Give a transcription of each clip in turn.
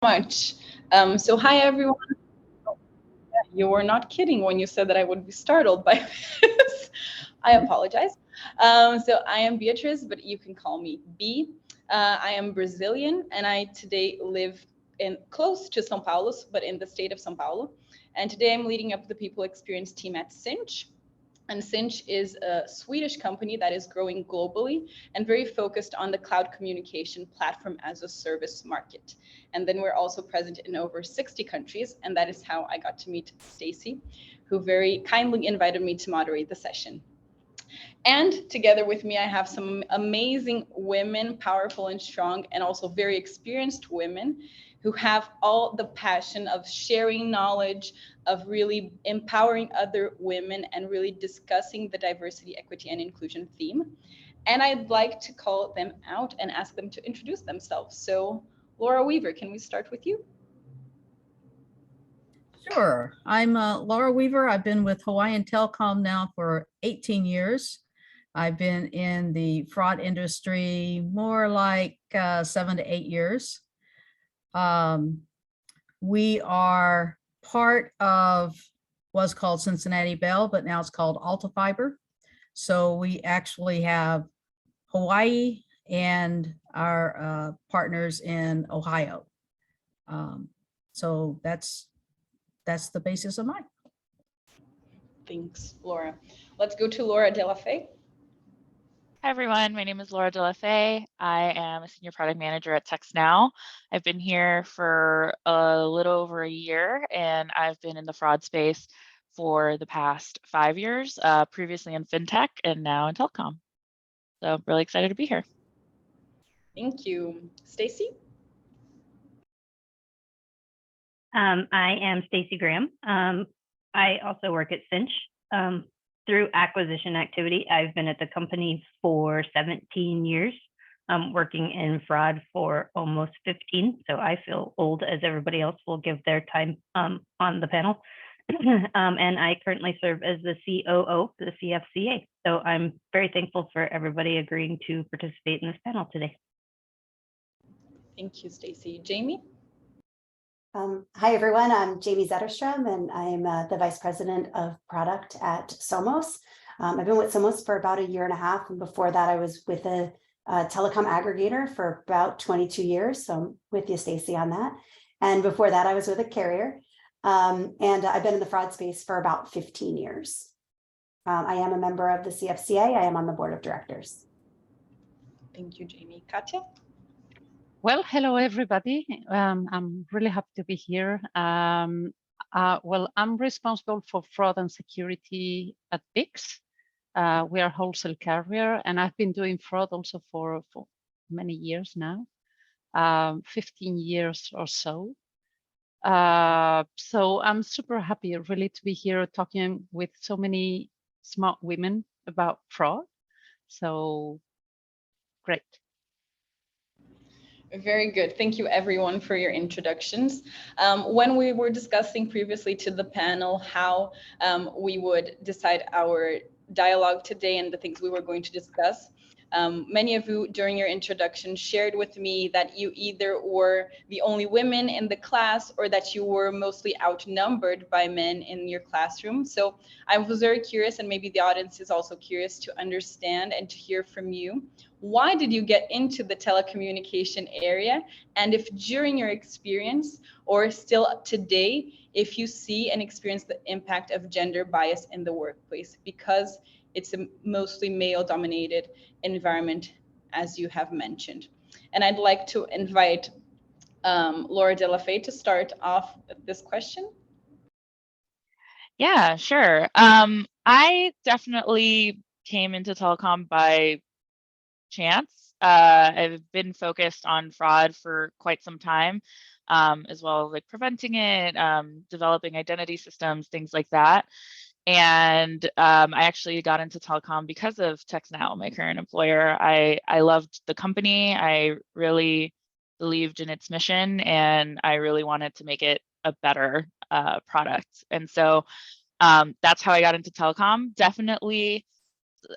much. So hi everyone. You were not kidding when you said that I would be startled by this. I apologize. So I am Beatrice, but you can call me B. I am Brazilian, and I today live in close to São Paulo, but in the state of São Paulo. And today I'm leading up the people experience team at Sinch. And Sinch is a Swedish company that is growing globally and very focused on the cloud communication platform as a service market. And then we're also present in over 60 countries, and that is how I got to meet Stacy, who very kindly invited me to moderate the session. And together with me, I have some amazing women, powerful and strong, and also very experienced women who have all the passion of sharing knowledge, of really empowering other women, and really discussing the diversity, equity, and inclusion theme. And I'd like to call them out and ask them to introduce themselves. So, Laura Weaver, can we start with you? Sure. I'm Laura Weaver. I've been with Hawaiian Telcom now for 18 years. I've been in the fraud industry more like 7 to 8 years. We are part of what's called Cincinnati Bell, but now it's called Alta Fiber. So we actually have Hawaii and our partners in Ohio. So that's the basis of mine. Thanks, Laura. Let's go to Laura De La Fey. Hi, everyone. My name is Laura De La Fey. I am a senior product manager at TextNow. I've been here for a little over a year, and I've been in the fraud space for the past 5 years, previously in fintech and now in telecom. So really excited to be here. Thank you. Stacy? I am Stacy Graham. I also work at Sinch. Through acquisition activity, I've been at the company for 17 years, working in fraud for almost 15. So I feel old, as everybody else will give their time on the panel. And I currently serve as the COO for the CFCA. So I'm very thankful for everybody agreeing to participate in this panel today. Thank you, Stacy. Jaime? Hi, everyone. I'm Jaime Zetterstrom, and I'm the Vice President of Product at Somos. I've been with Somos for about 1.5 years, and before that, I was with a telecom aggregator for about 22 years. So I'm with you, Stacy, on that. And before that, I was with a carrier, and I've been in the fraud space for about 15 years. I am a member of the CFCA. I am on the board of directors. Thank you, Jaime. Katia? Well, hello, everybody. I'm really happy to be here. Well, I'm responsible for fraud and security at BICS. We are a wholesale carrier, and I've been doing fraud also for many years now, 15 years or so. So I'm super happy really to be here talking with so many smart women about fraud. So great. Very good. Thank you, everyone, for your introductions. When we were discussing previously to the panel how we would decide our dialogue today and the things we were going to discuss, many of you during your introduction shared with me that you either were the only women in the class or that you were mostly outnumbered by men in your classroom. So I was very curious, and maybe the audience is also curious to understand and to hear from you. Why did you get into the telecommunication area? And if during your experience or still today, if you see and experience the impact of gender bias in the workplace, because it's a mostly male-dominated environment, as you have mentioned. And I'd like to invite Laura De La Fey to start off this question. Yeah, sure. I definitely came into telecom by chance. I've been focused on fraud for quite some time, as well as like preventing it, developing identity systems, things like that. And I actually got into telecom because of TextNow, my current employer. I loved the company. I really believed in its mission, and I really wanted to make it a better product. And so that's how I got into telecom. Definitely,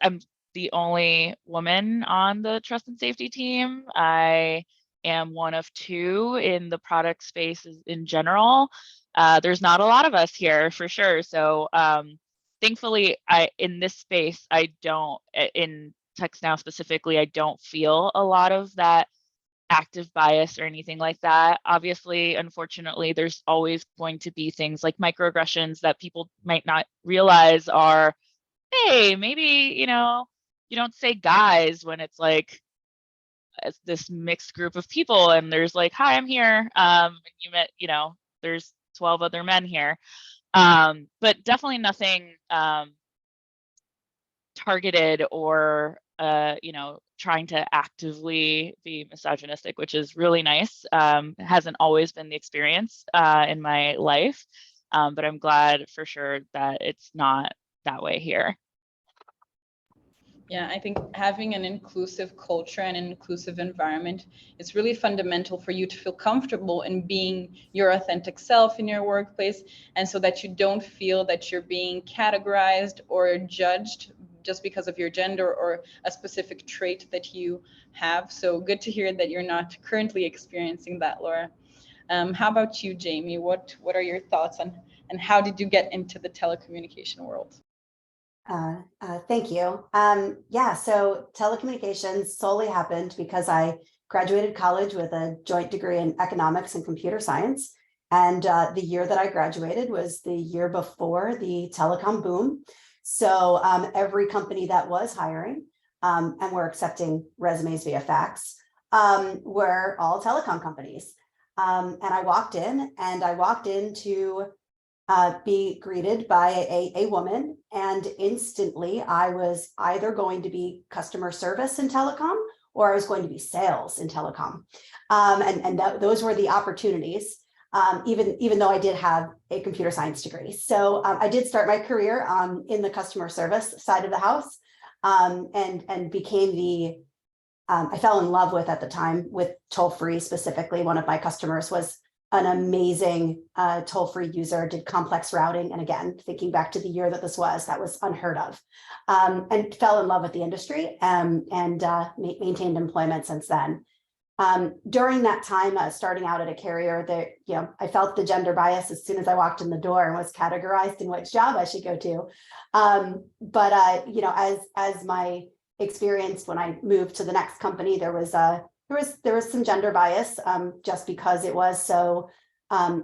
I'm the only woman on the trust and safety team. I am one of two in the product space in general. There's not a lot of us here for sure. So thankfully, in this space, I don't, in TextNow specifically, I don't feel a lot of that active bias or anything like that. Obviously, unfortunately, there's always going to be things like microaggressions that people might not realize are, hey, maybe, you know, you don't say guys when it's like this mixed group of people and there's like, hi, I'm here. You met, you know, there's 12 other men here. But definitely nothing targeted or you know, trying to actively be misogynistic, which is really nice. It hasn't always been the experience in my life, but I'm glad for sure that it's not that way here. Yeah, I think having an inclusive culture and an inclusive environment is really fundamental for you to feel comfortable in being your authentic self in your workplace, and so that you don't feel that you're being categorized or judged just because of your gender or a specific trait that you have. So good to hear that you're not currently experiencing that, Laura. How about you, Jamie? What are your thoughts on, and how did you get into the telecommunication world? Thank you. Yeah, so telecommunications solely happened because I graduated college with a joint degree in economics and computer science. And the year that I graduated was the year before the telecom boom. So every company that was hiring and were accepting resumes via fax were all telecom companies. And I walked in to be greeted by a woman, and instantly I was either going to be customer service in telecom or I was going to be sales in telecom. Those were the opportunities, even though I did have a computer science degree. So I did start my career in the customer service side of the house, and became I fell in love with, at the time, with toll-free specifically. One of my customers was an amazing toll-free user, did complex routing. And again, thinking back to the year that that was unheard of, and fell in love with the industry, and maintained employment since then. During that time, starting out at a carrier, I felt the gender bias as soon as I walked in the door and was categorized in which job I should go to. As my experience, when I moved to the next company, there was some gender bias, just because it was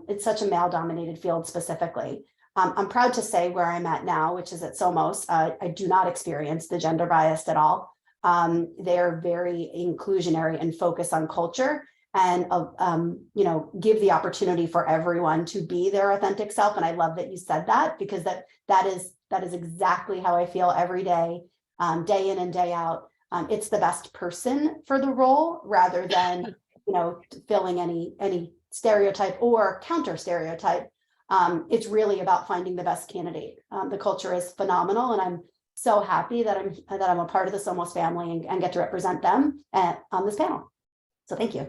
it's such a male-dominated field specifically. I'm proud to say where I'm at now, which is at Somos, I do not experience the gender bias at all. They're very inclusionary and focus on culture, and give the opportunity for everyone to be their authentic self. And I love that you said that, because that is exactly how I feel every day, day in and day out. It's the best person for the role, rather than filling any stereotype or counter stereotype. It's really about finding the best candidate. The culture is phenomenal, and I'm so happy that I'm a part of the Somos family and get to represent them on this panel. So thank you.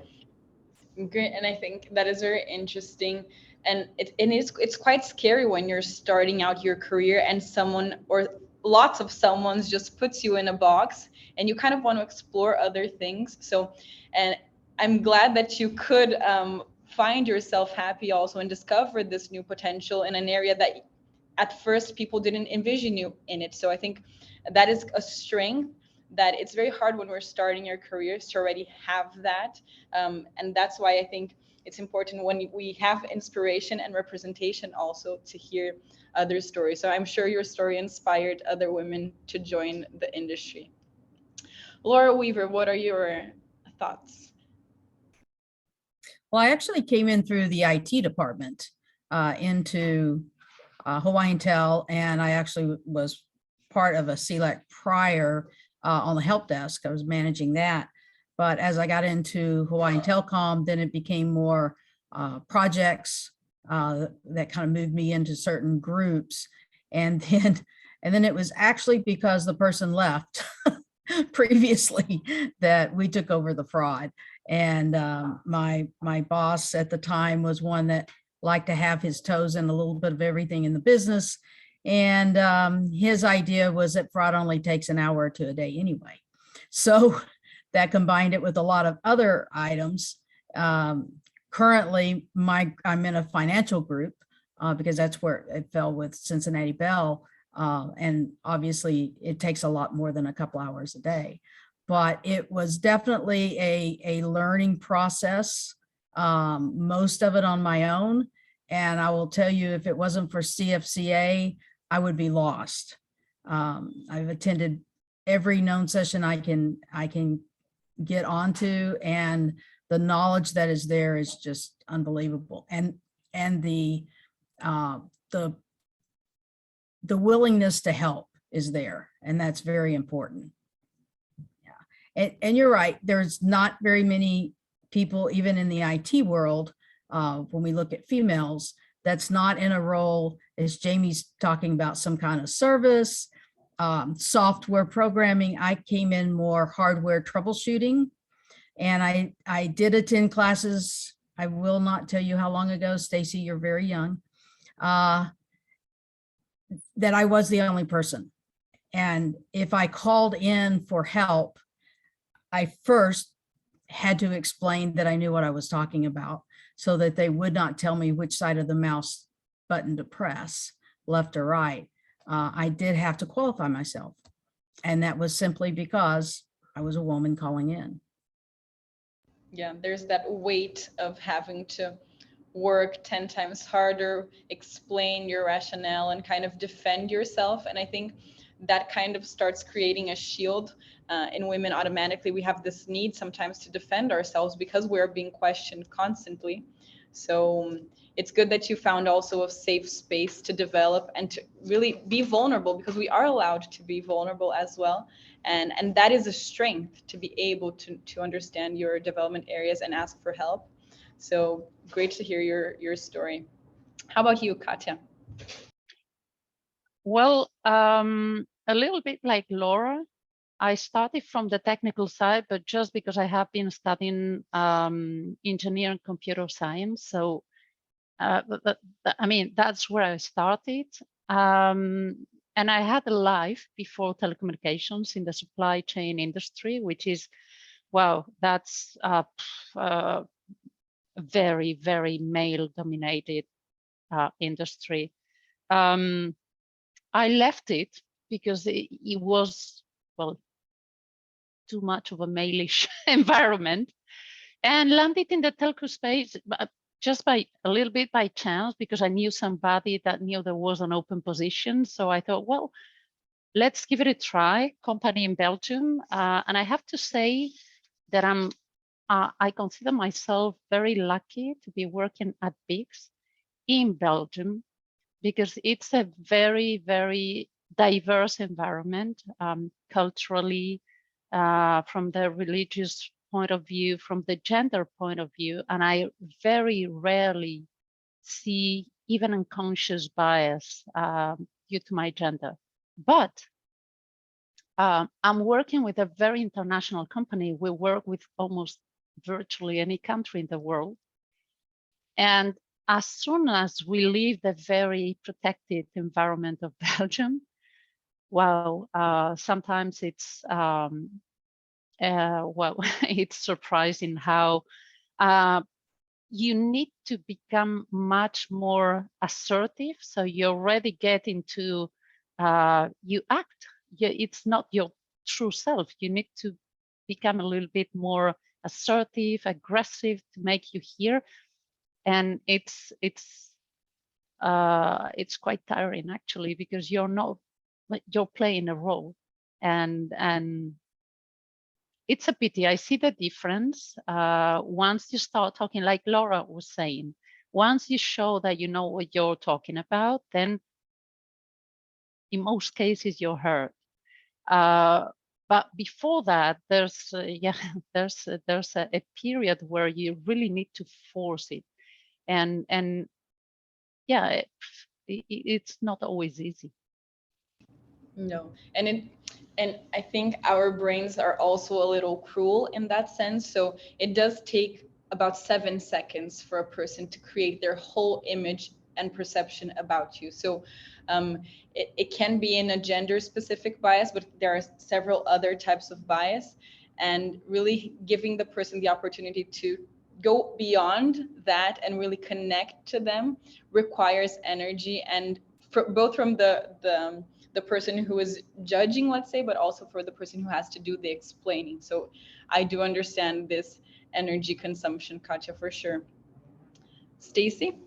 Great, and I think that is very interesting, and it's quite scary when you're starting out your career and someone or lots of someone's just puts you in a box, and you kind of want to explore other things. So, and I'm glad that you could find yourself happy also and discover this new potential in an area that at first people didn't envision you in it. So I think that is a strength, that it's very hard when we're starting your careers to already have that. And that's why I think it's important when we have inspiration and representation also to hear other stories. So I'm sure your story inspired other women to join the industry. Laura Weaver, what are your thoughts? Well, I actually came in through the IT department into Hawaiian Tel, and I actually was part of a CLEC prior on the help desk. I was managing that. But as I got into Hawaiian Telcom, then it became more projects that kind of moved me into certain groups. And then it was actually because the person left previously that we took over the fraud. And my boss at the time was one that liked to have his toes in a little bit of everything in the business. And his idea was that fraud only takes an hour or two a day anyway. So that combined it with a lot of other items. Currently, I'm in a financial group because that's where it fell with Cincinnati Bell. And obviously it takes a lot more than a couple hours a day, but it was definitely a learning process, most of it on my own. And I will tell you, if it wasn't for CFCA, I would be lost. I've attended every known session I can get onto, and the knowledge that is there is just unbelievable. And the willingness to help is there, and that's very important. Yeah, and you're right. There's not very many people, even in the IT world, when we look at females, that's not in a role, as Jamie's talking about, some kind of service, software programming. I came in more hardware troubleshooting, and I did attend classes. I will not tell you how long ago, Stacy, you're very young, that I was the only person. And if I called in for help, I first had to explain that I knew what I was talking about, so that they would not tell me which side of the mouse button to press, left or right. I did have to qualify myself. And that was simply because I was a woman calling in. Yeah, there's that weight of having to work 10 times harder, explain your rationale, and kind of defend yourself. And I think that kind of starts creating a shield in women. Automatically, we have this need sometimes to defend ourselves because we're being questioned constantly. So it's good that you found also a safe space to develop and to really be vulnerable, because we are allowed to be vulnerable as well. And that is a strength, to be able to understand your development areas and ask for help. So great to hear your story. How about you, Katia? Well, a little bit like Laura, I started from the technical side, but just because I have been studying engineering computer science. So, I mean, that's where I started. And I had a life before telecommunications in the supply chain industry, which is, wow, that's very, very male dominated industry. I left it because it was, well, too much of a male-ish environment, and landed in the telco space just by a little bit by chance, because I knew somebody that knew there was an open position. So I thought, well, let's give it a try. Company in Belgium, and I have to say that I consider myself very lucky to be working at BICS in Belgium, because it's a very, very diverse environment, culturally, from the religious point of view, from the gender point of view. And I very rarely see even unconscious bias due to my gender. But I'm working with a very international company. We work with almost virtually any country in the world. And as soon as we leave the very protected environment of Belgium, well, sometimes it's, well, it's surprising how you need to become much more assertive. So you already get into, you act, it's not your true self. You need to become a little bit more assertive, aggressive to make you hear. And it's quite tiring, actually, because you're playing a role, and it's a pity. I see the difference once you start talking, like Laura was saying. Once you show that you know what you're talking about, then in most cases you're heard. But before that, there's a period where you really need to force it. And yeah, it's not always easy. No, and I think our brains are also a little cruel in that sense. So it does take about 7 seconds for a person to create their whole image and perception about you. So it can be in a gender specific bias, but there are several other types of bias. and really giving the person the opportunity to go beyond that and really connect to them requires energy, and both from the person who is judging, let's say, but also for the person who has to do the explaining. So I do understand this energy consumption, Katia, for sure. Stacy?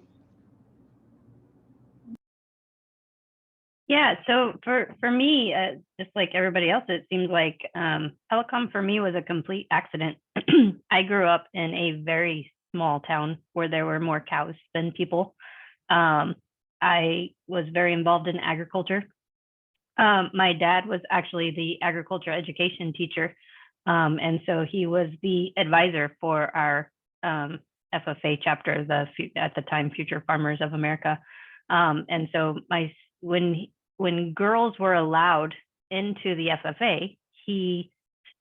Yeah, so for me, just like everybody else, it seems like telecom for me was a complete accident. I grew up in a very small town where there were more cows than people. I was very involved in agriculture. My dad was actually the agriculture education teacher, and so he was the advisor for our FFA chapter, at the time Future Farmers of America. And so when girls were allowed into the FFA, he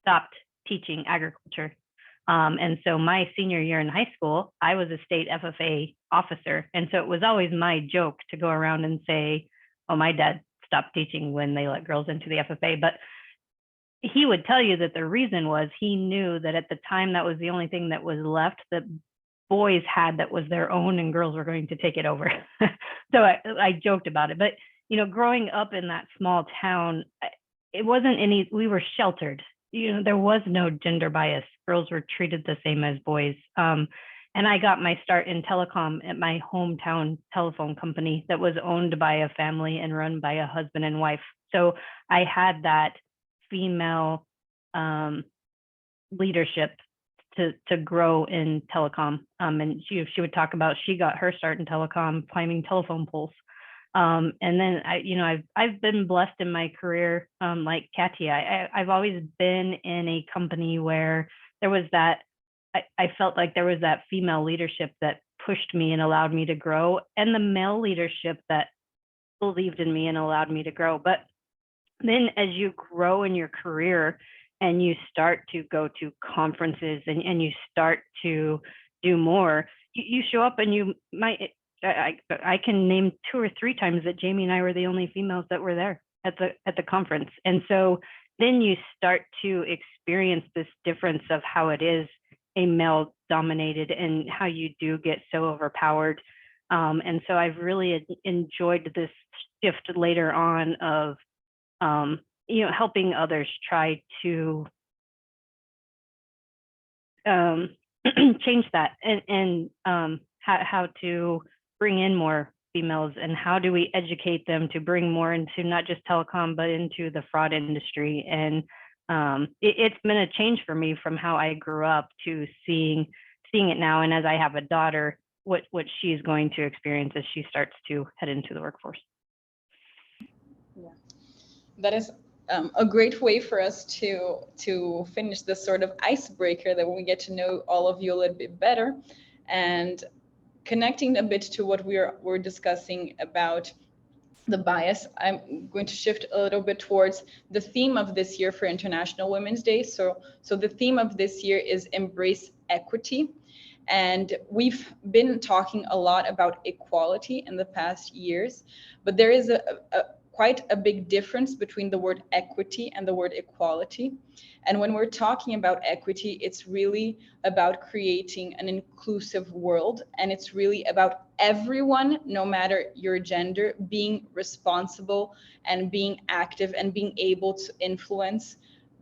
stopped teaching agriculture. And so my senior year in high school, I was a state FFA officer. And so it was always my joke to go around and say, oh, my dad stopped teaching when they let girls into the FFA. But he would tell you that the reason was he knew that at the time that was the only thing that was left that boys had that was their own, and girls were going to take it over. So I joked about it. But, you know, growing up in that small town, it wasn't we were sheltered. You know, there was no gender bias. Girls were treated the same as boys. And I got my start in telecom at my hometown telephone company that was owned by a family and run by a husband and wife. So I had that female leadership to grow in telecom. And she would talk about, she got her start in telecom climbing telephone poles. And then I've been blessed in my career, like Katia. I've always been in a company where there was that, I felt like there was that female leadership that pushed me and allowed me to grow, and the male leadership that believed in me and allowed me to grow. But then as you grow in your career and you start to go to conferences and you start to do more, you show up and you might, I can name 2 or 3 times that Jamie and I were the only females that were there at the conference. And so then you start to experience this difference of how it is a male dominated and how you do get so overpowered. And so I've really enjoyed this shift later on of, helping others try to change that and how to bring in more females, and how do we educate them to bring more into not just telecom, but into the fraud industry. And it's been a change for me from how I grew up to seeing it now. And as I have a daughter, what she's going to experience as she starts to head into the workforce. Yeah, that is a great way for us to finish this sort of icebreaker, that when we get to know all of you a little bit better, and connecting a bit to what we're discussing about the bias, I'm going to shift a little bit towards the theme of this year for International Women's Day. So the theme of this year is Embrace Equity. And we've been talking a lot about equality in the past years, but there is quite a big difference between the word equity and the word equality. And when we're talking about equity, it's really about creating an inclusive world. And it's really about everyone, no matter your gender, being responsible and being active and being able to influence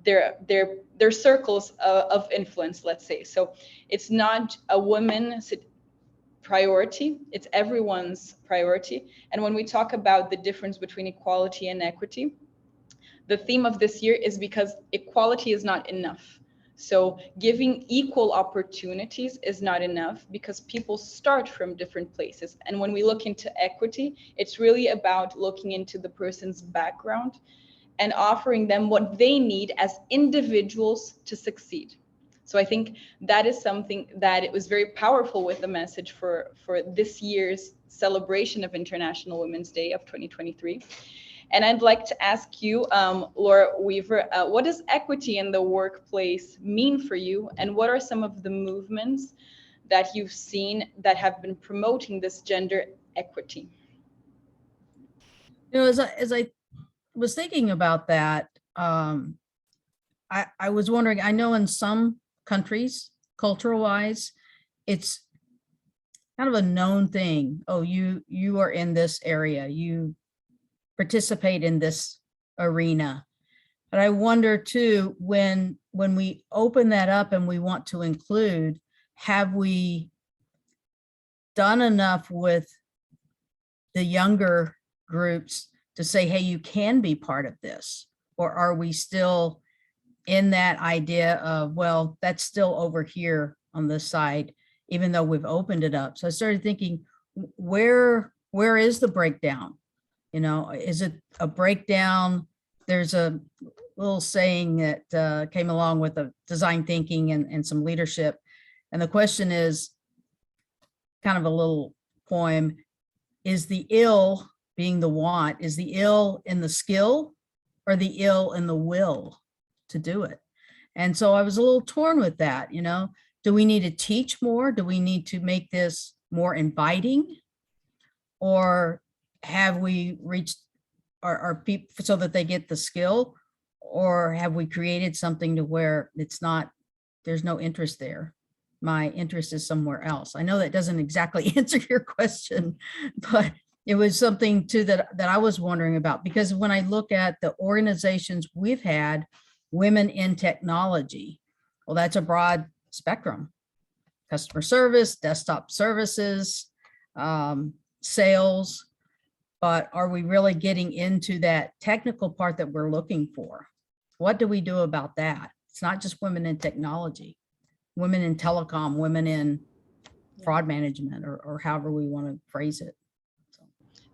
their circles of influence, let's say. So it's not a woman's priority, it's everyone's priority. And when we talk about the difference between equality and equity, the theme of this year is because equality is not enough. So giving equal opportunities is not enough, because people start from different places. And when we look into equity, it's really about looking into the person's background and offering them what they need as individuals to succeed. So I think that is something that it was very powerful with the message for this year's celebration of International Women's Day of 2023. And I'd like to ask you, Laura Weaver, what does equity in the workplace mean for you? And what are some of the movements that you've seen that have been promoting this gender equity? You know, as I was thinking about that, I was wondering, I know in some countries, cultural wise, it's kind of a known thing. Oh, you are in this area, you participate in this arena. But I wonder too, when we open that up and we want to include, have we done enough with the younger groups to say, hey, you can be part of this? Or are we still in that idea of, well, that's still over here on this side, even though we've opened it up? So I started thinking, where is the breakdown? You know, is it a breakdown? There's a little saying that came along with the design thinking and some leadership. And the question is kind of a little poem. Is the ill, being the want, is the ill in the skill or the ill in the will to do it? And so I was a little torn with that, you know, do we need to teach more? Do we need to make this more inviting? Or have we reached our people so that they get the skill? Or have we created something to where it's not, there's no interest there? My interest is somewhere else. I know that doesn't exactly answer your question, but it was something too that I was wondering about, because when I look at the organizations we've had, women in technology, well, that's a broad spectrum: customer service, desktop services, sales. But are we really getting into that technical part that we're looking for? What do we do about that? It's not just women in technology, women in telecom, women in fraud management, or however we want to phrase it. So.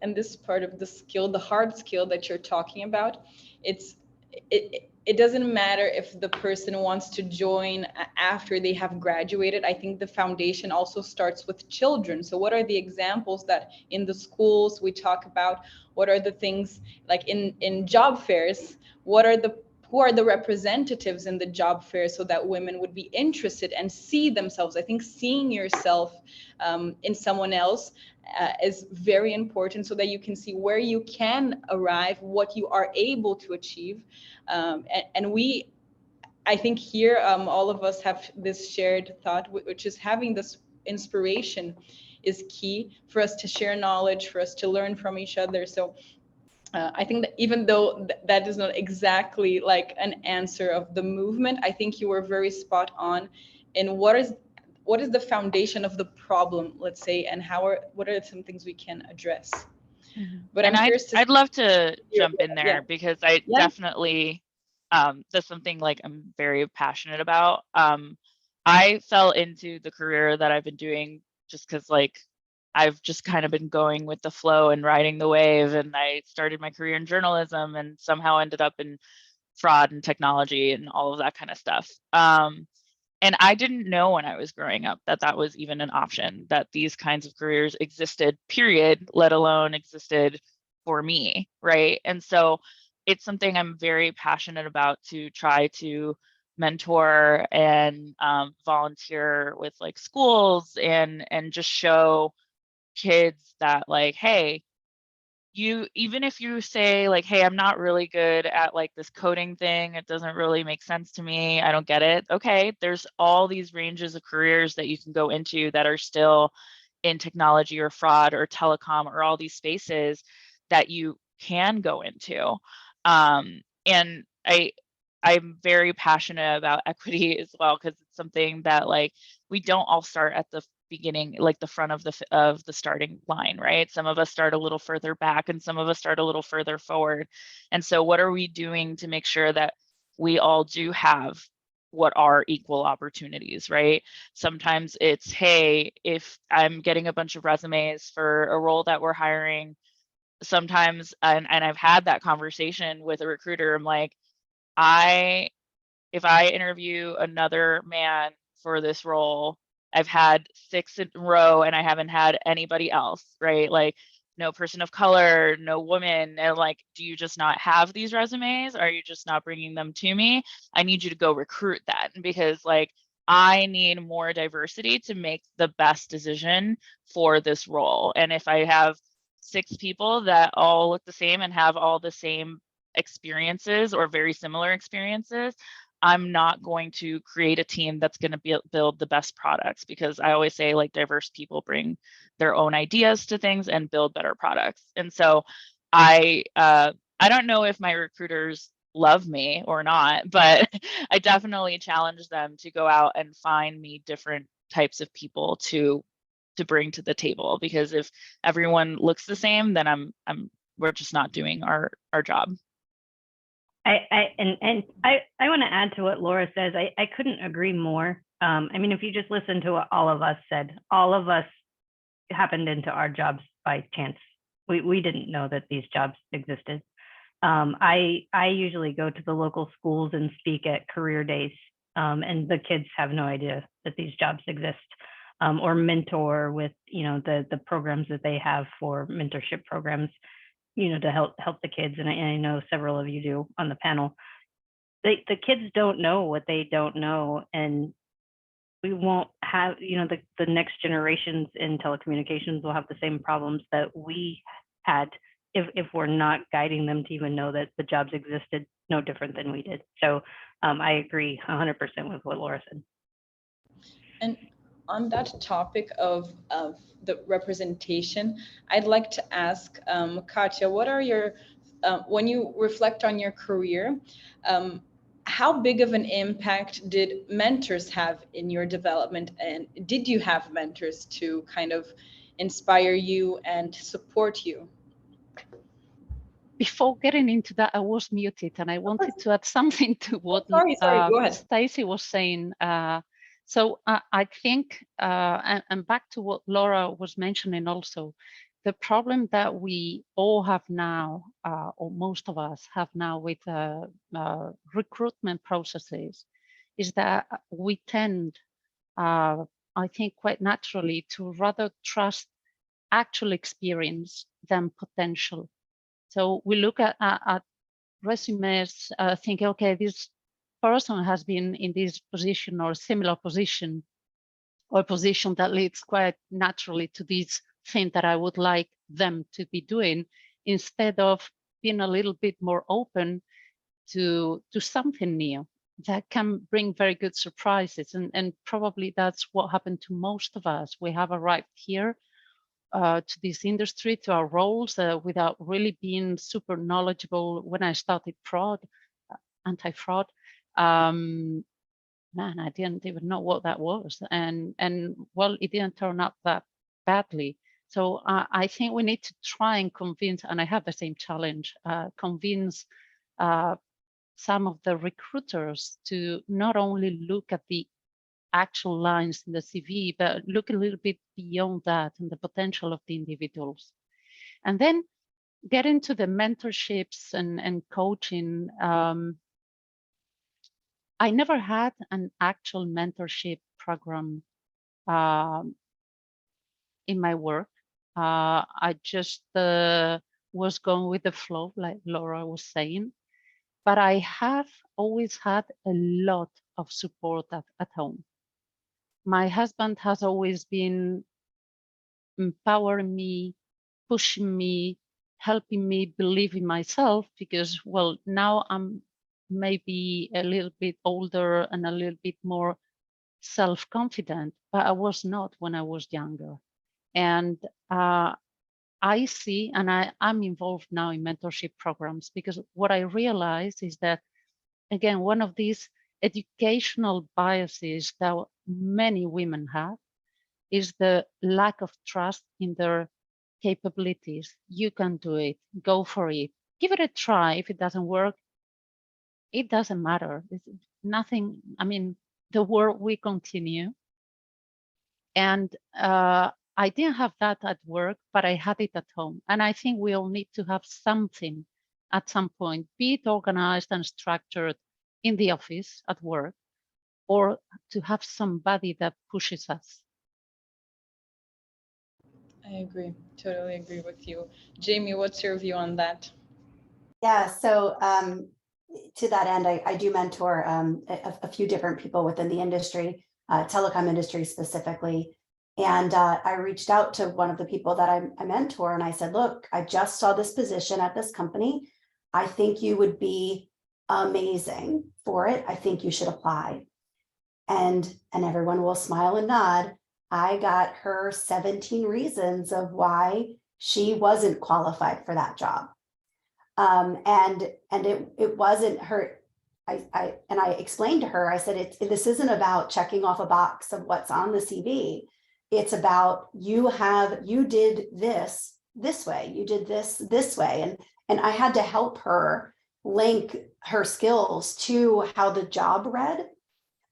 And this part of the skill, the hard skill that you're talking about, it doesn't matter if the person wants to join after they have graduated. I think the foundation also starts with children. So what are the examples that in the schools we talk about? What are the things like in job fairs? Who are the representatives in the job fair so that women would be interested and see themselves? I think seeing yourself in someone else is very important, so that you can see where you can arrive, what you are able to achieve. I think here, all of us have this shared thought, which is having this inspiration is key for us to share knowledge, for us to learn from each other. So I think that even though that is not exactly like an answer of the movement, I think you were very spot on in what is the foundation of the problem, let's say, and what are some things we can address. Mm-hmm. But and I'd love to jump in there, yeah. because I definitely, that's something like I'm very passionate about. I fell into the career that I've been doing just because like I've just kind of been going with the flow and riding the wave. And I started my career in journalism and somehow ended up in fraud and technology and all of that kind of stuff. And I didn't know when I was growing up that that was even an option, that these kinds of careers existed, period, let alone existed for me, right? And so it's something I'm very passionate about, to try to mentor and volunteer with like schools and just show kids that like, hey, even if you say like, hey, I'm not really good at like this coding thing, it doesn't really make sense to me, I don't get it. Okay, there's all these ranges of careers that you can go into that are still in technology or fraud or telecom or all these spaces that you can go into. And I'm very passionate about equity as well, because it's something that like we don't all start at the beginning, like the front of the starting line, right? Some of us start a little further back and some of us start a little further forward. And so what are we doing to make sure that we all do have what are equal opportunities, right? Sometimes it's, hey, if I'm getting a bunch of resumes for a role that we're hiring, sometimes, and I've had that conversation with a recruiter, I'm like, if I interview another man for this role, I've had 6 in a row and I haven't had anybody else, right? Like no person of color, no woman. And like, do you just not have these resumes? Are you just not bringing them to me? I need you to go recruit that, because like I need more diversity to make the best decision for this role. And if I have 6 people that all look the same and have all the same experiences or very similar experiences, I'm not going to create a team that's going to build the best products, because I always say, like, diverse people bring their own ideas to things and build better products. And so I don't know if my recruiters love me or not, but I definitely challenge them to go out and find me different types of people to bring to the table, because if everyone looks the same, then we're just not doing our job. I want to add to what Laura says. I couldn't agree more. I mean, if you just listen to what all of us said, all of us happened into our jobs by chance. We didn't know that these jobs existed. I usually go to the local schools and speak at career days, and the kids have no idea that these jobs exist, or mentor with, you know, the programs that they have for mentorship programs, you know, to help the kids. And I know several of you do on the panel. The kids don't know what they don't know, and we won't have, you know, the next generations in telecommunications will have the same problems that we had if we're not guiding them to even know that the jobs existed no different than we did. So I agree 100% with what Laura said. And on that topic of the representation, I'd like to ask Katia, what are your, when you reflect on your career, how big of an impact did mentors have in your development? And did you have mentors to kind of inspire you and support you? Before getting into that, I was muted, and I wanted to add something to what Sorry, go ahead. Stacy was saying. So I think, and back to what Laura was mentioning also, the problem that we all have now, or most of us have now with recruitment processes, is that we tend, I think quite naturally, to rather trust actual experience than potential. So we look at resumes, thinking, okay, this person has been in this position or similar position, or position that leads quite naturally to this thing that I would like them to be doing, instead of being a little bit more open to something new that can bring very good surprises. And probably that's what happened to most of us. We have arrived here to this industry, to our roles, without really being super knowledgeable. When I started anti-fraud, man, I didn't even know what that was. And well, it didn't turn out that badly. So I think we need to try and convince, and I have the same challenge, convince some of the recruiters to not only look at the actual lines in the CV, but look a little bit beyond that and the potential of the individuals. And then get into the mentorships and coaching. I never had an actual mentorship program in my work. I just was going with the flow, like Laura was saying. But I have always had a lot of support at home. My husband has always been empowering me, pushing me, helping me believe in myself, because, well, now I'm maybe a little bit older and a little bit more self-confident, but I was not when I was younger. And I see, and I'm involved now in mentorship programs, because what I realize is that, again, one of these educational biases that many women have is the lack of trust in their capabilities. You can do it, go for it, give it a try. If it doesn't work, it doesn't matter. It's nothing. I mean, the work will continue. And I didn't have that at work, but I had it at home. And I think we all need to have something at some point, be it organized and structured in the office at work, or to have somebody that pushes us. I agree, totally agree with you. Jaime, what's your view on that? Yeah, so to that end, I do mentor a few different people within the industry, telecom industry specifically. And I reached out to one of the people that I mentor, and I said, look, I just saw this position at this company. I think you would be amazing for it. I think you should apply. And everyone will smile and nod. I got her 17 reasons of why she wasn't qualified for that job. And it wasn't her. I explained to her, I said, this isn't about checking off a box of what's on the CV. It's about you did this way, you did this way. And I had to help her link her skills to how the job read.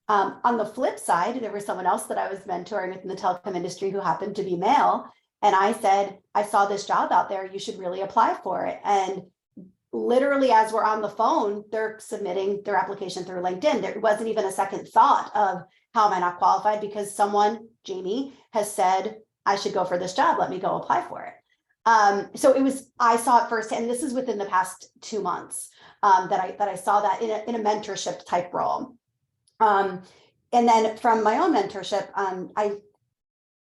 On the flip side, there was someone else that I was mentoring within the telecom industry who happened to be male. And I said, I saw this job out there, you should really apply for it. And literally, as we're on the phone, they're submitting their application through LinkedIn. There wasn't even a second thought of how am I not qualified, because someone, Jaime, has said, I should go for this job. Let me go apply for it. So I saw it firsthand. This is within the past 2 months that I saw that in a mentorship type role. And then from my own mentorship,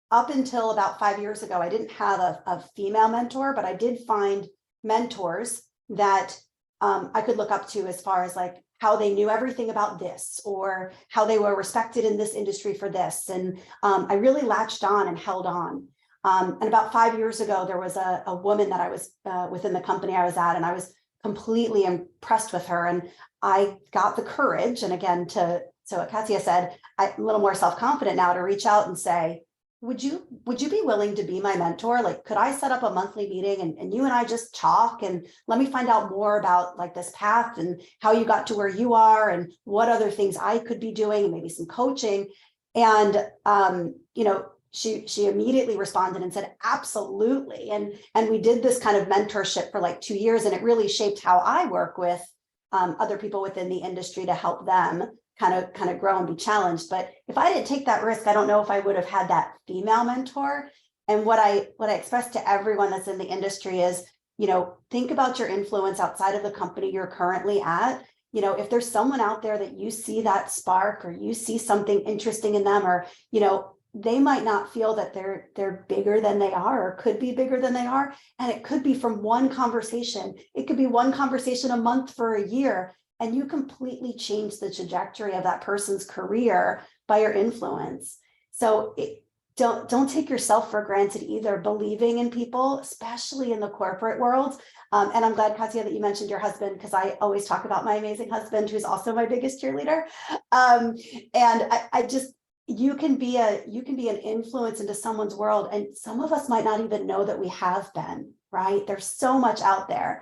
up until about 5 years ago, I didn't have a female mentor, but I did find mentors that I could look up to as far as like how they knew everything about this, or how they were respected in this industry for this. And I really latched on and held on. And about 5 years ago, there was a woman that I was within the company I was at, and I was completely impressed with her. And I got the courage, and again, so what Katia said, I'm a little more self-confident now to reach out and say, would you be willing to be my mentor? Like, could I set up a monthly meeting and you and I just talk, and let me find out more about like this path and how you got to where you are and what other things I could be doing, and maybe some coaching. And, she immediately responded and said, absolutely. And we did this kind of mentorship for like 2 years, and it really shaped how I work with other people within the industry to help them kind of grow and be challenged. But if I didn't take that risk, I don't know if I would have had that female mentor. And what I express to everyone that's in the industry is, think about your influence outside of the company you're currently at. If there's someone out there that you see that spark, or you see something interesting in them, or, they might not feel that they're bigger than they are, or could be bigger than they are. And it could be from one conversation. It could be one conversation a month for a year. And you completely change the trajectory of that person's career by your influence. So don't take yourself for granted either. Believing in people, especially in the corporate world. And I'm glad, Katia, that you mentioned your husband, because I always talk about my amazing husband, who's also my biggest cheerleader. And you can be an influence into someone's world. And some of us might not even know that we have been, right? There's so much out there.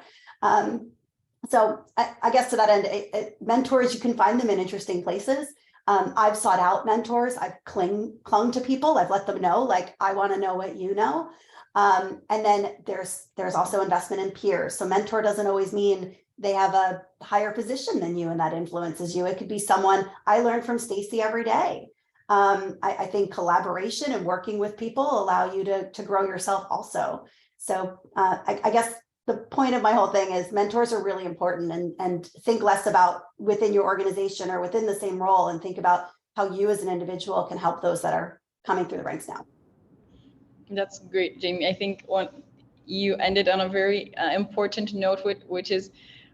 So I guess to that end, mentors, you can find them in interesting places. I've sought out mentors. I've clung to people. I've let them know, like, I want to know what you know. And then there's also investment in peers. So mentor doesn't always mean they have a higher position than you and that influences you. It could be someone I learn from Stacy every day. I think collaboration and working with people allow you to grow yourself also. So I guess the point of my whole thing is mentors are really important, and think less about within your organization or within the same role, and think about how you as an individual can help those that are coming through the ranks now. That's great, Jaime. I think you ended on a very important note, which is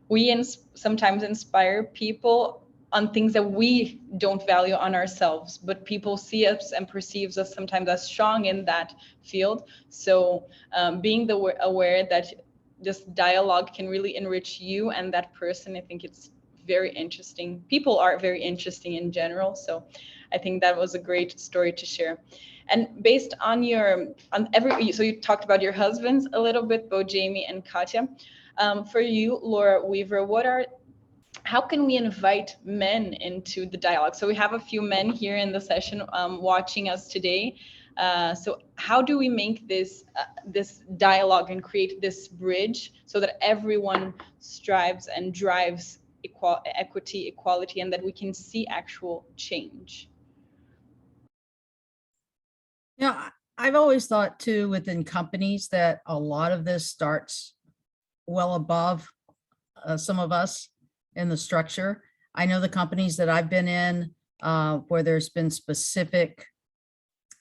we sometimes inspire people on things that we don't value on ourselves, but people see us and perceives us sometimes as strong in that field. So being aware that this dialogue can really enrich you and that person, I think it's very interesting. People are very interesting in general. So I think that was a great story to share. And based on so you talked about your husbands a little bit, both Jaime and Katia. For you, Laura Weaver, how can we invite men into the dialogue? So we have a few men here in the session watching us today. So how do we make this dialogue and create this bridge so that everyone strives and drives equity, equality, and that we can see actual change? I've always thought too, within companies, that a lot of this starts well above some of us in the structure. I know the companies that I've been in where there's been specific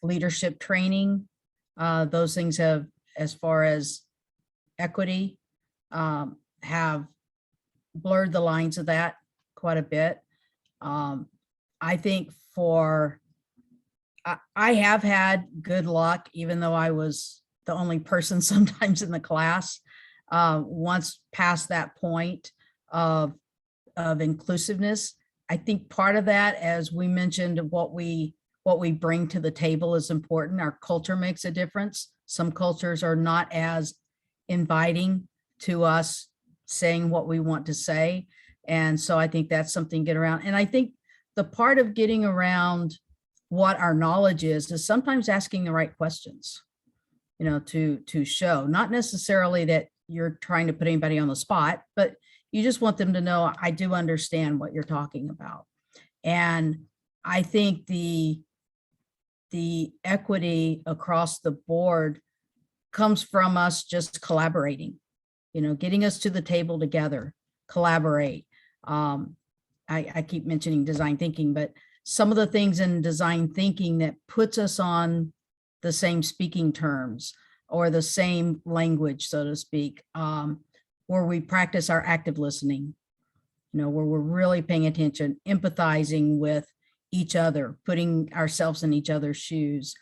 leadership training, those things have, as far as equity, have blurred the lines of that. quite a bit. I think I have had good luck, even though I was the only person sometimes in the class. Once past that point of inclusiveness, I think part of that, as we mentioned, what we bring to the table is important. Our culture makes a difference. Some cultures are not as inviting to us saying what we want to say. And so I think that's something to get around. And I think the part of getting around what our knowledge is sometimes asking the right questions, to show, not necessarily that you're trying to put anybody on the spot, but you just want them to know, I do understand what you're talking about. And I think the equity across the board comes from us just collaborating, getting us to the table together, collaborate. I keep mentioning design thinking, but some of the things in design thinking that puts us on the same speaking terms or the same language, so to speak, where we practice our active listening, where we're really paying attention, empathizing with each other, putting ourselves in each other's shoes.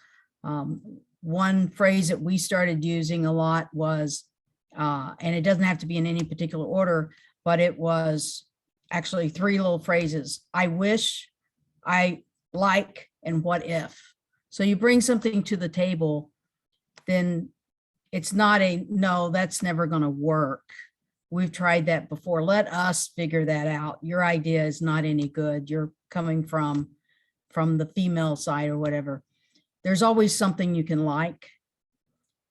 One phrase that we started using a lot was, and it doesn't have to be in any particular order, but it was actually 3 little phrases: I wish, I like, and what if. So you bring something to the table, then it's not a, no, that's never going to work. We've tried that before. Let us figure that out. Your idea is not any good. You're coming from the female side or whatever. There's always something you can like.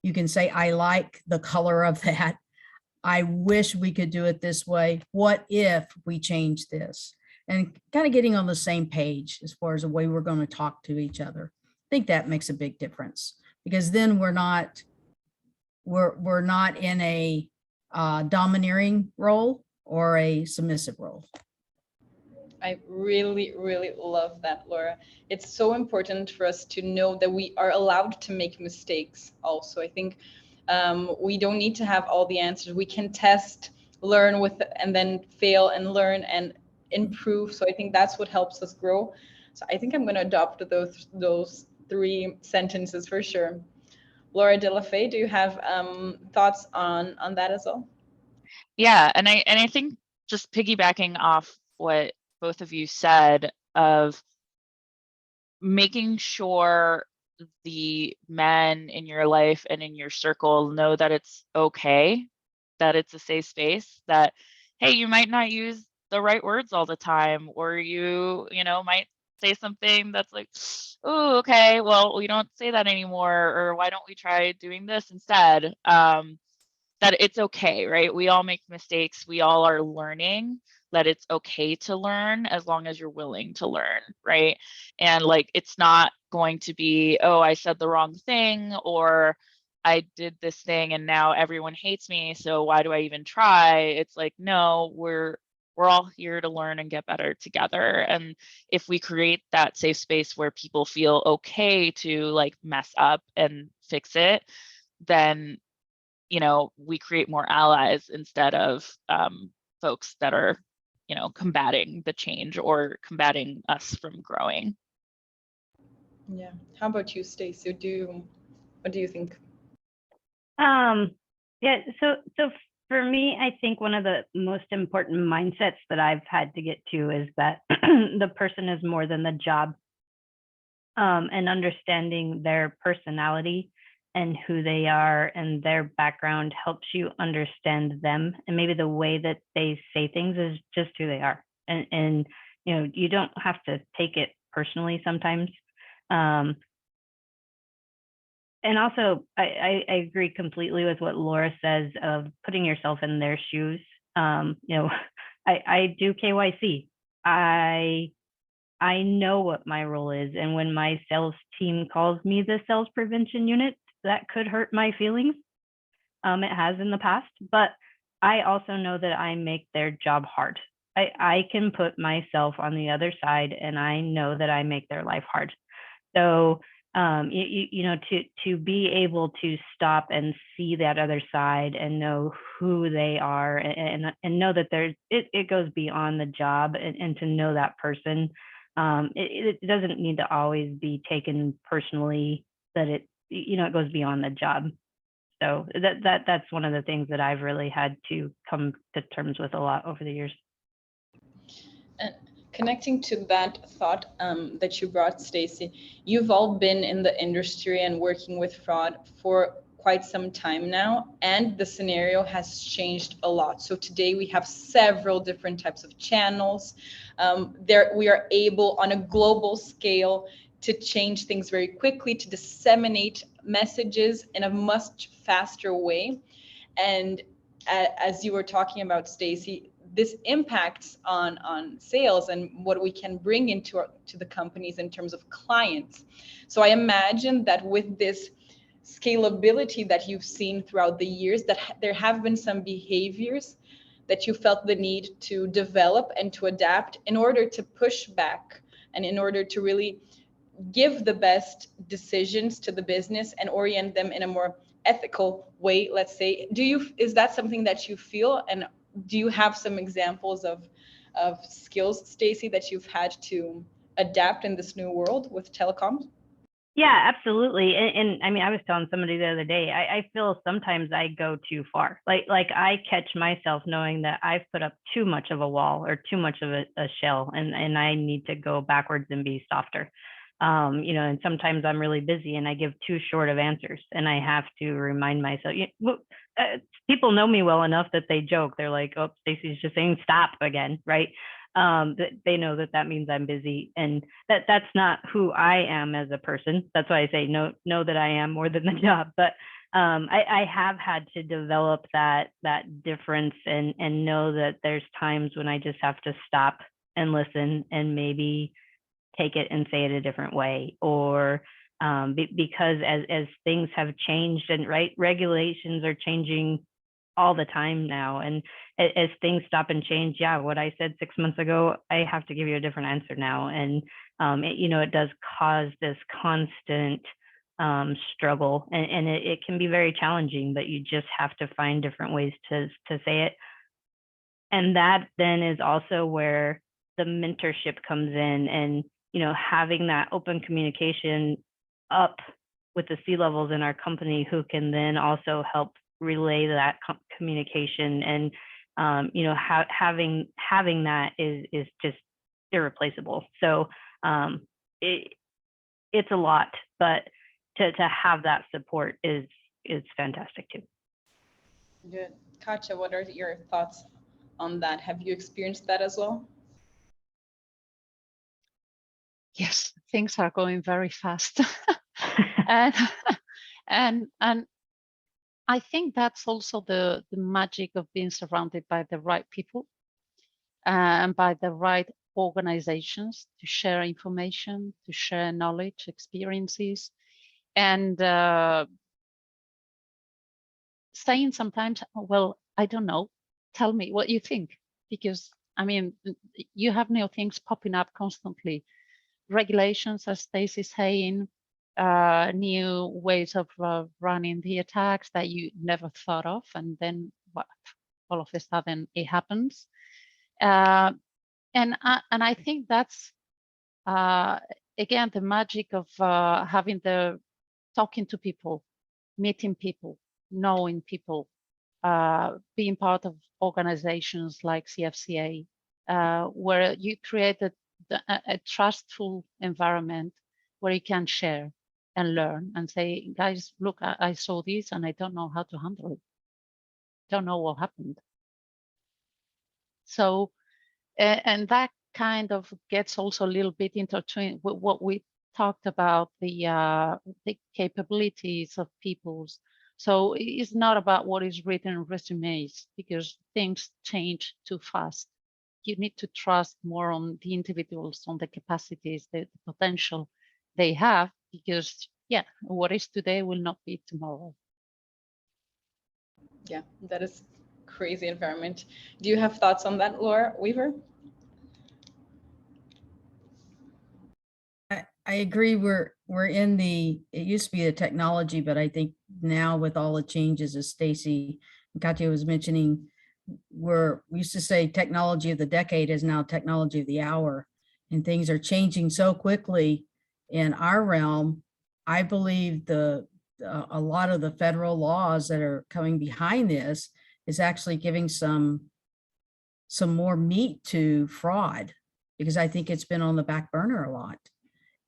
You can say, I like the color of that. I wish we could do it this way. What if we change this? And kind of getting on the same page as far as the way we're going to talk to each other. I think that makes a big difference, because then we're not in a domineering role or a submissive role. I really, really love that, Laura. It's so important for us to know that we are allowed to make mistakes also. I think we don't need to have all the answers. We can test, learn with, and then fail and learn and improve. So I think that's what helps us grow. So I think I'm going to adopt those 3 sentences for sure. Laura De La Fay, do you have thoughts on that as well? Yeah, and I think just piggybacking off what both of you said, of making sure the men in your life and in your circle know that it's okay, that it's a safe space, that, hey, you might not use the right words all the time, or you might say something that's like, oh, okay, well, we don't say that anymore, or why don't we try doing this instead? That it's okay, right? We all make mistakes. We all are learning, that it's okay to learn as long as you're willing to learn, right? And like, it's not going to be, oh, I said the wrong thing, or I did this thing and now everyone hates me, so why do I even try? It's like, no, we're all here to learn and get better together. And if we create that safe space where people feel okay to like mess up and fix it, then we create more allies instead of folks that are, combating the change or combating us from growing. Yeah. How about you, Stacy? What do you think? Yeah. So for me, I think one of the most important mindsets that I've had to get to is that the person is more than the job, and understanding their personality and who they are and their background helps you understand them. And maybe the way that they say things is just who they are. And you don't have to take it personally sometimes. And also, I agree completely with what Laura says of putting yourself in their shoes. I do KYC. I know what my role is. And when my sales team calls me the sales prevention unit, that could hurt my feelings. It has in the past, but I also know that I make their job hard. I can put myself on the other side, and I know that I make their life hard. So you know, to be able to stop and see that other side and know who they are, and know that it goes beyond the job, and to know that person. It doesn't need to always be taken personally, that it, you know, it goes beyond the job. So that's one of the things that I've really had to come to terms with a lot over the years. And connecting to that thought that you brought, Stacy, you've all been in the industry and working with fraud for quite some time now, and the scenario has changed a lot. So today we have several different types of channels. We are able on a global scale to change things very quickly, to disseminate messages in a much faster way. And as you were talking about, Stacy, this impacts on sales and what we can bring into to the companies in terms of clients. So I imagine that with this scalability that you've seen throughout the years, that there have been some behaviors that you felt the need to develop and to adapt in order to push back and in order to really give the best decisions to the business and orient them in a more ethical way, let's say. Is that something that you feel, and do you have some examples of skills, Stacy, that you've had to adapt in this new world with telecoms? Yeah, absolutely. And I mean, I was telling somebody the other day, I feel sometimes I go too far. Like I catch myself knowing that I've put up too much of a wall or too much of a shell, and I need to go backwards and be softer. You know, and sometimes I'm really busy and I give too short of answers, and I have to remind myself. People know me well enough that they joke. They're like, "Oh, Stacy's just saying stop again," right? They know that means I'm busy, and that's not who I am as a person. That's why I say know that I am more than the job. But I have had to develop that difference, and know that there's times when I just have to stop and listen and maybe take it and say it a different way, or because as things have changed, and regulations are changing all the time now, and as things stop and change, what I said 6 months ago, I have to give you a different answer now. And it does cause this constant struggle, and it can be very challenging, but you just have to find different ways to say it. And that then is also where the mentorship comes in, and having that open communication up with the C-levels in our company, who can then also help relay that communication. And having that is just irreplaceable. So it's a lot, but to have that support is fantastic too. Good. Katia, what are your thoughts on that? Have you experienced that as well? Yes, things are going very fast. and I think that's also the magic of being surrounded by the right people and by the right organizations to share information, to share knowledge, experiences, and saying sometimes, well, I don't know, tell me what you think, because I mean, you have new things popping up constantly. Regulations, as Stacy's saying, new ways of running the attacks that you never thought of, and then all of a sudden it happens. And I think that's again the magic of talking to people, meeting people, knowing people, being part of organizations like CFCA, where you create a trustful environment where you can share and learn and say, guys, look, I saw this and I don't know how to handle it. Don't know what happened. So, and that kind of gets also a little bit intertwined with what we talked about, the capabilities of people's. So it's not about what is written in resumes, because things change too fast. You need to trust more on the individuals, on the capacities, the potential they have, because what is today will not be tomorrow. Yeah, that is crazy environment. Do you have thoughts on that, Laura Weaver? I agree. We're in it used to be the technology, but I think now with all the changes, as Stacy and Katia was mentioning, we used to say technology of the decade is now technology of the hour, and things are changing so quickly in our realm. I believe a lot of the federal laws that are coming behind this is actually giving some more meat to fraud, because I think it's been on the back burner a lot.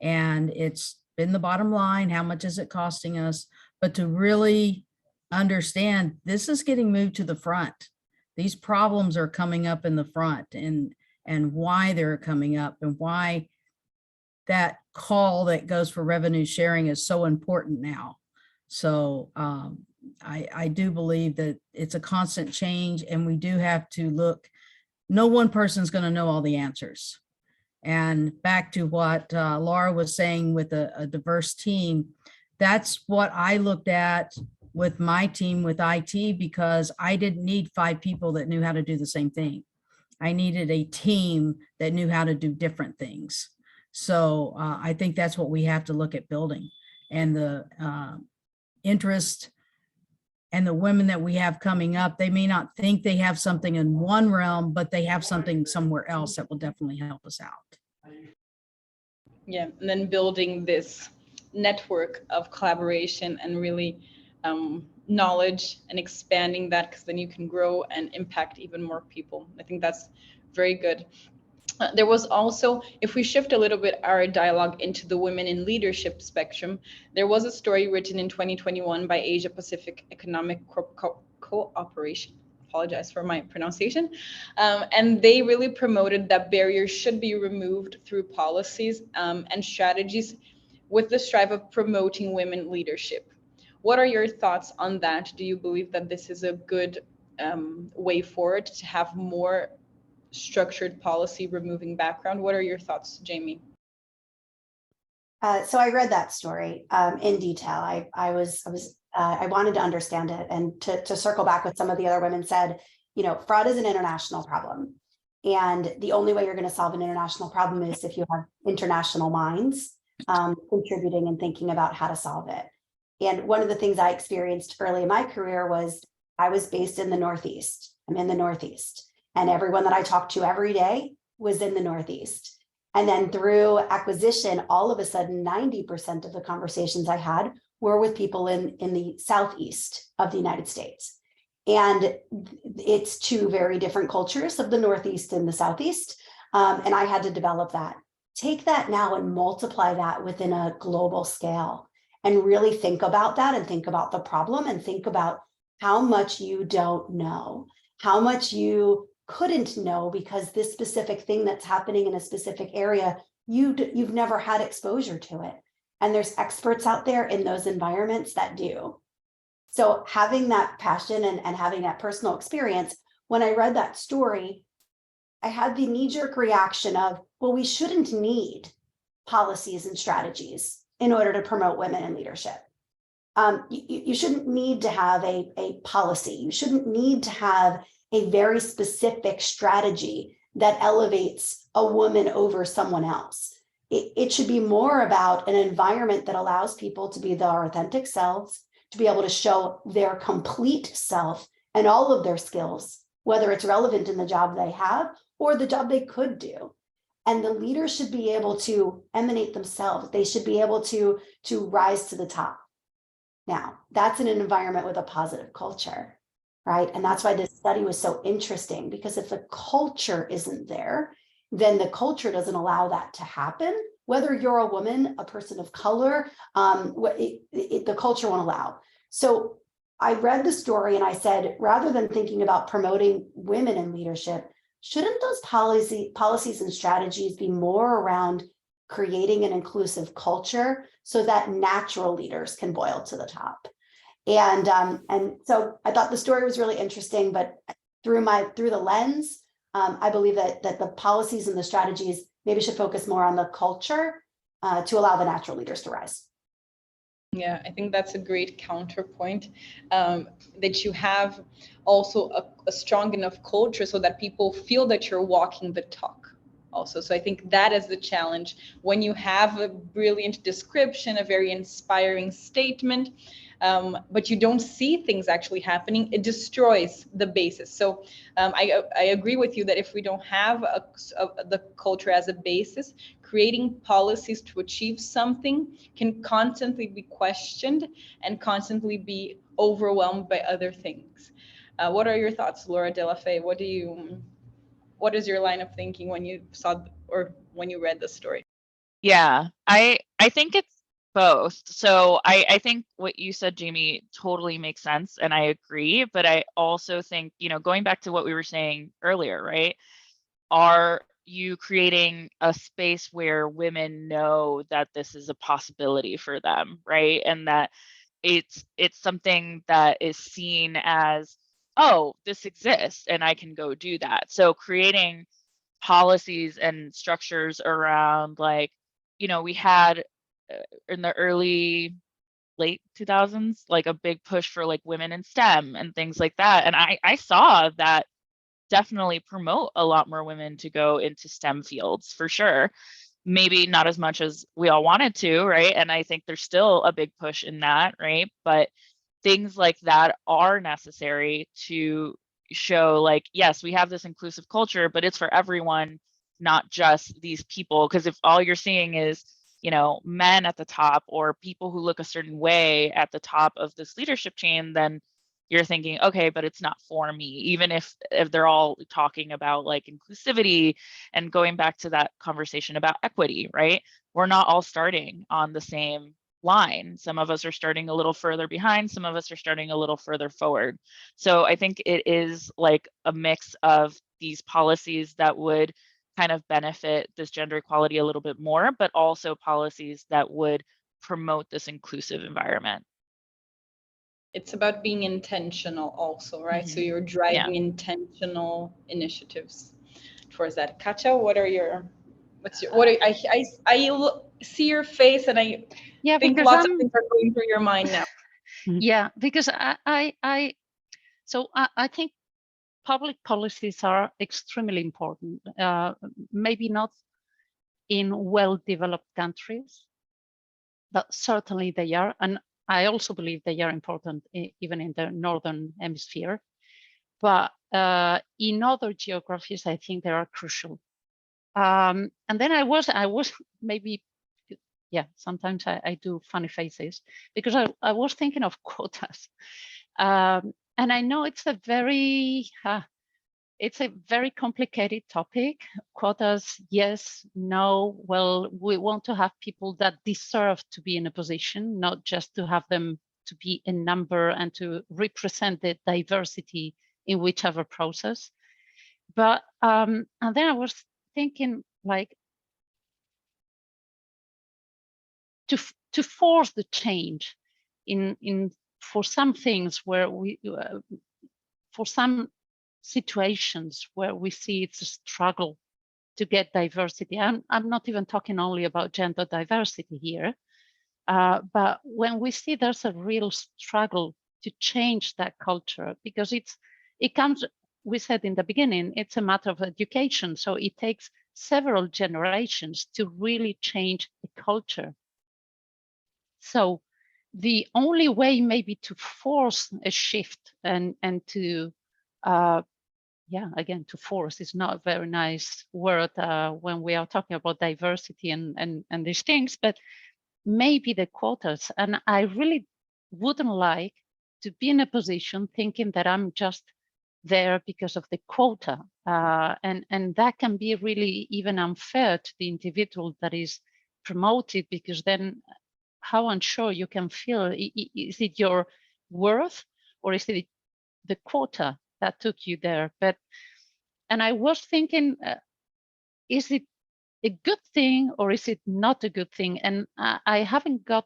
And it's been the bottom line, how much is it costing us? But to really understand, this is getting moved to the front. These problems are coming up in the front, and why they're coming up, and why that call that goes for revenue sharing is so important now. So I do believe that it's a constant change, and we do have to look. No one person's going to know all the answers. And back to what Laura was saying with a diverse team, that's what I looked at with my team with IT, because I didn't need 5 people that knew how to do the same thing. I needed a team that knew how to do different things. So I think that's what we have to look at building, and the interest and the women that we have coming up. They may not think they have something in one realm, but they have something somewhere else that will definitely help us out. Yeah, and then building this network of collaboration and really knowledge, and expanding that, because then you can grow and impact even more people. I think that's very good. There was also, if we shift a little bit our dialogue into the women in leadership spectrum, there was a story written in 2021 by Asia Pacific Economic Cooperation. Apologize for my pronunciation. And they really promoted that barriers should be removed through policies and strategies, with the strive of promoting women leadership. What are your thoughts on that? Do you believe that this is a good way forward to have more structured policy removing background? What are your thoughts, Jaime? So I read that story in detail. I wanted to understand it, and to circle back with some of the other women said, fraud is an international problem. And the only way you're going to solve an international problem is if you have international minds contributing and thinking about how to solve it. And one of the things I experienced early in my career was I was based in the Northeast. I'm in the Northeast. And everyone that I talked to every day was in the Northeast. And then through acquisition, all of a sudden, 90% of the conversations I had were with people in the Southeast of the United States. And it's 2 very different cultures of the Northeast and the Southeast. And I had to develop that. Take that now and multiply that within a global scale, and really think about that, and think about the problem, and think about how much you don't know, how much you couldn't know, because this specific thing that's happening in a specific area, you've never had exposure to it. And there's experts out there in those environments that do. So having that passion and having that personal experience, when I read that story, I had the knee-jerk reaction of, well, we shouldn't need policies and strategies in order to promote women in leadership. You shouldn't need to have a policy. You shouldn't need to have a very specific strategy that elevates a woman over someone else. It should be more about an environment that allows people to be their authentic selves, to be able to show their complete self and all of their skills, whether it's relevant in the job they have or the job they could do. And the leaders should be able to emanate themselves. They should be able to rise to the top. Now, that's in an environment with a positive culture. Right. And that's why this study was so interesting, because if the culture isn't there, then the culture doesn't allow that to happen. Whether you're a woman, a person of color, the culture won't allow. So I read the story and I said, rather than thinking about promoting women in leadership, shouldn't those policies and strategies be more around creating an inclusive culture so that natural leaders can boil to the top? And so I thought the story was really interesting, but through the lens, I believe that the policies and the strategies maybe should focus more on the culture to allow the natural leaders to rise. Yeah, I think that's a great counterpoint, that you have also a strong enough culture so that people feel that you're walking the talk, also. So I think that is the challenge. When you have a brilliant description, a very inspiring statement, but you don't see things actually happening, it destroys the basis. So I agree with you that if we don't have the culture as a basis, creating policies to achieve something can constantly be questioned and constantly be overwhelmed by other things. What are your thoughts, Laura De La Fey? What is your line of thinking when you saw or when you read the story? Yeah, I think it's both. So I think what you said, Jamie, totally makes sense, and I agree. But I also think, going back to what we were saying earlier, right? Are you creating a space where women know that this is a possibility for them, right? And that it's something that is seen as, oh, this exists and I can go do that. So creating policies and structures around, like, we had in the late 2000s, like a big push for like women in STEM and things like that. And I saw that definitely promote a lot more women to go into STEM fields, for sure. Maybe not as much as we all wanted to, right? And I think there's still a big push in that, right? But things like that are necessary to show, like, yes, we have this inclusive culture, but it's for everyone, not just these people. Because if all you're seeing is, men at the top, or people who look a certain way at the top of this leadership chain, then you're thinking, okay, but it's not for me. Even if they're all talking about like inclusivity and going back to that conversation about equity, right? We're not all starting on the same line. Some of us are starting a little further behind, some of us are starting a little further forward. So I think it is like a mix of these policies that would kind of benefit this gender equality a little bit more, but also policies that would promote this inclusive environment. It's about being intentional also, right? So you're driving intentional initiatives towards that. Katia, I see your face and I think lots of things are going through your mind now. Yeah, because I think public policies are extremely important. Maybe not in well-developed countries, but certainly they are. And I also believe they are important even in the Northern Hemisphere. But in other geographies, I think they are crucial. And then I was maybe, yeah, sometimes I do funny faces because I was thinking of quotas. And I know it's a very complicated topic. Quotas, yes, no. Well, we want to have people that deserve to be in a position, not just to have them to be a number and to represent the diversity in whichever process. But and then I was thinking, like, to force the change in for some things where we for some situations where we see it's a struggle to get diversity. I'm not even talking only about gender diversity here, but when we see there's a real struggle to change that culture, because it comes, we said in the beginning, it's a matter of education. So it takes several generations to really change the culture. So the only way maybe to force a shift and to again, to force is not a very nice word when we are talking about diversity and these things, but maybe the quotas. And I really wouldn't like to be in a position thinking that I'm just there because of the quota. And that can be really even unfair to the individual that is promoted, because then how unsure you can feel. Is it your worth, or is it the quota that took you there? And I was thinking, is it a good thing or is it not a good thing? And I haven't got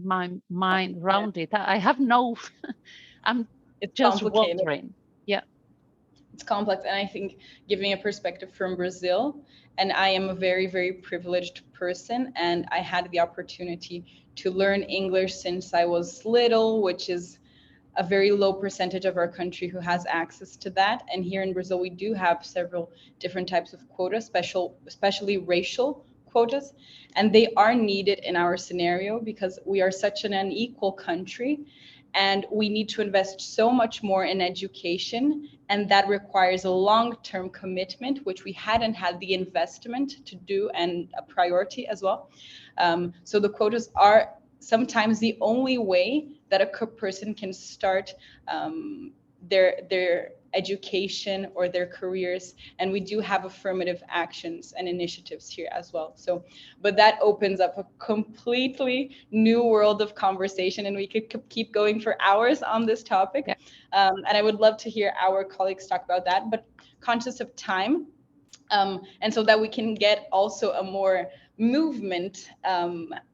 my mind around it. I have no, I'm just wondering. Yeah. It's complex. And I think, giving a perspective from Brazil, and I am a very, very privileged person, and I had the opportunity to learn English since I was little, which is a very low percentage of our country who has access to that. And here in Brazil, we do have several different types of quotas, especially racial quotas, and they are needed in our scenario because we are such an unequal country, and we need to invest so much more in education, and that requires a long-term commitment, which we hadn't had the investment to do, and a priority as well. So the quotas are sometimes the only way that a person can start their education or their careers, and we do have affirmative actions and initiatives here as well. So, but that opens up a completely new world of conversation, and we could keep going for hours on this topic. Yeah. And I would love to hear our colleagues talk about that, but conscious of time, and so that we can get also a more movement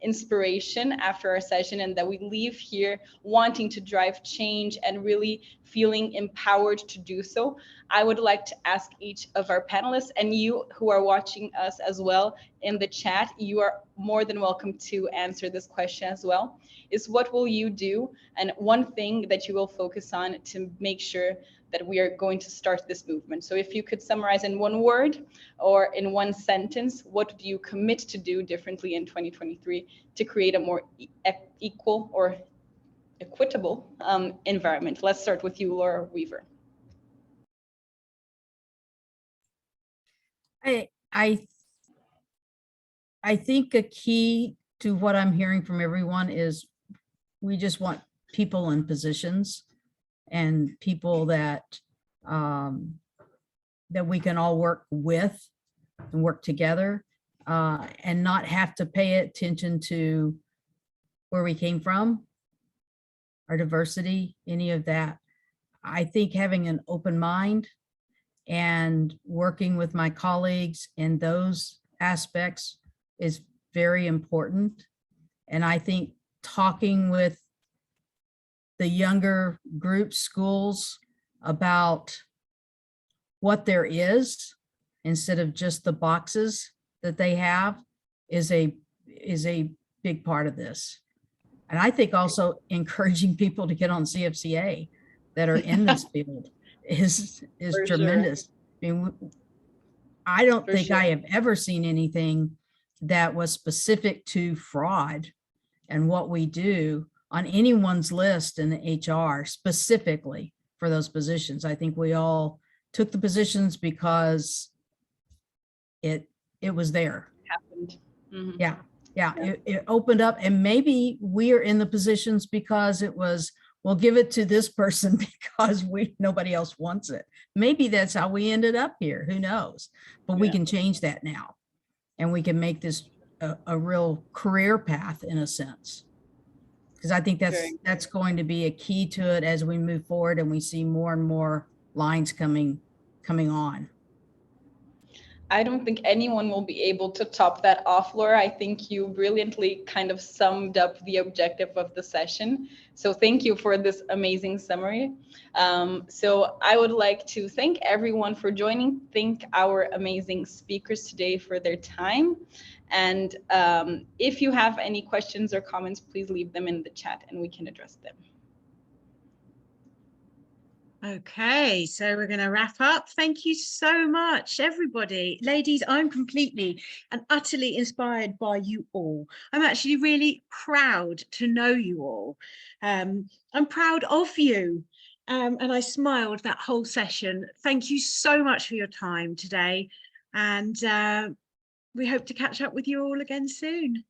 inspiration after our session, and that we leave here wanting to drive change and really feeling empowered to do so. I would like to ask each of our panelists, and you who are watching us as well in the chat, you are more than welcome to answer this question as well, is what will you do, and one thing that you will focus on to make sure that we are going to start this movement. So if you could summarize in one word or in one sentence, what do you commit to do differently in 2023 to create a more equal or equitable environment? Let's start with you, Laura Weaver. I think a key to what I'm hearing from everyone is we just want people in positions and people that that we can all work with and work together, and not have to pay attention to where we came from, our diversity, any of that. I think having an open mind and working with my colleagues in those aspects is very important. And I think talking with the younger groups, schools, about what there is instead of just the boxes that they have is a big part of this. And I think also encouraging people to get on CFCA that are in this field is For tremendous. I mean, I don't think sure. I have ever seen anything that was specific to fraud and what we do on anyone's list in the HR specifically for those positions. I think we all took the positions because it was there. Happened. Mm-hmm. Yeah. It opened up, and maybe we are in the positions because it was, we'll give it to this person because nobody else wants it. Maybe that's how we ended up here. Who knows? But we can change that now, and we can make this a real career path in a sense. Because I think that's going to be a key to it as we move forward and we see more and more lines coming on. I don't think anyone will be able to top that off, Laura. I think you brilliantly kind of summed up the objective of the session. So thank you for this amazing summary. So I would like to thank everyone for joining, thank our amazing speakers today for their time. And if you have any questions or comments, please leave them in the chat and we can address them. Okay, so we're going to wrap up. Thank you so much, everybody. Ladies, I'm completely and utterly inspired by you all. I'm actually really proud to know you all. I'm proud of you. And I smiled that whole session. Thank you so much for your time today. And we hope to catch up with you all again soon.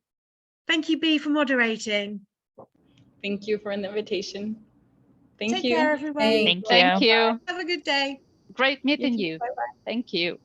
Thank you, B, for moderating. Thank you for the invitation. Thank you. Take care, everybody. Thank you. Have a good day. Great meeting you. Bye-bye. Thank you.